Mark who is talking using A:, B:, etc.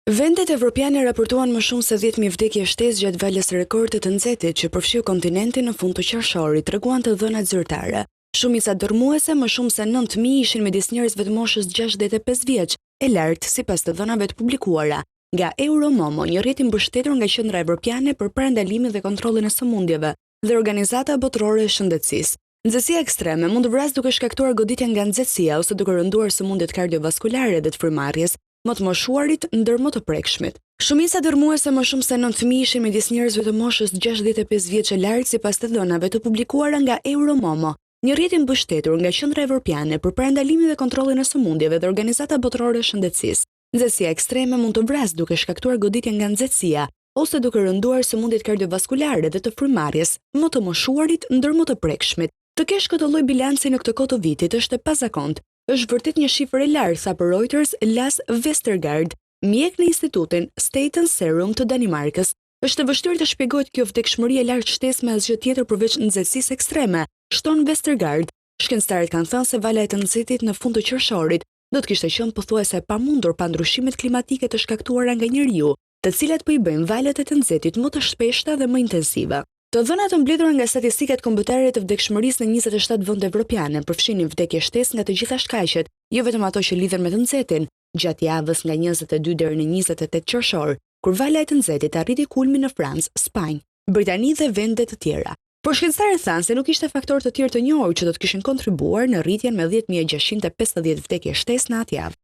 A: Vendet evropiane raportuan më shumë se 10.000 vdekje shtesë gjatë valës rekorde të nxehtit që përfshi kontinentin në fund të qershorit, treguan të dhënat zyrtare. Shumica dërmuese, më shumë se 9.000 ishin midis njerëzve të moshës 65 vjeç, e lartë sipas të dhënave të publikuara nga Euromomo, një rrjet i mbështetur nga Qendra Evropiane për parandalimin dhe kontrollin e sëmundjeve dhe Organizata Botërore e Shëndetësisë. Nxehtësia ekstreme mund të vrasë duke shkaktuar goditje nga nxehtësia ose duke rënduar sëmundjet kardiovaskulare dhe të frymarrjes, më të moshuarit ndër më të prekshmit. Shumica dërmuese, më shumë se 9.000 ishin midis njerëzve të moshës 65 vjeç e lartë sipas të dhënave të publikuara nga Euromomo, një rrjet i mbështetur nga Qendra Evropiane për parandalimin dhe kontrollin e sëmundjeve dhe Organizata Botërore e Shëndetësisë. Nxehtësia ekstreme mund të vrasë duke shkaktuar goditje nga nxehtësia ose duke rënduar sëmundjet kardiovaskulare dhe të frymarrjes, më të moshuarit ndër më të prekshmit. Të kesh këtë lloj bilanci në këtë kohë të vitit është e pazakontë. Është vërtet një shifër e lartë, tha për Reuters Lars Vestergaard, mjek në Institutin Statens Serum të Danimarkës. Është e vështirë të shpjegohet kjo vdekshmëri e lartë shtesë me asgjë tjetër përveç nxehtësisë ekstreme, shton Vestergaard. Shkencëtarët kanë thënë se vala e të nxehtit në fund të qershorit do të kishte qenë pothuajse e pamundur pa ndryshimet klimatike të shkaktuara nga njeriu, të cilat po i bëjnë valet e të nxehtit më të shpeshta dhe më intensive. Të dhënat të mbledhura nga statistikat kombëtare të vdekshmërisë në 27 vende evropiane përfshinin vdekje shtesë nga të gjitha shkaqet, jo vetëm ato që lidhen me të nxehtin, gjatë javës nga 22 deri në 28 qershor, kur vala e të nxehtit arriti kulmin në Francë, Spanjë, Britani dhe vende të tjera. Por shkencëtarët thanë se nuk ishte faktorë të tjerë të njohur që do të kishin kontribuar në rritjen me 10.650 vdekje shtesë në atë javë.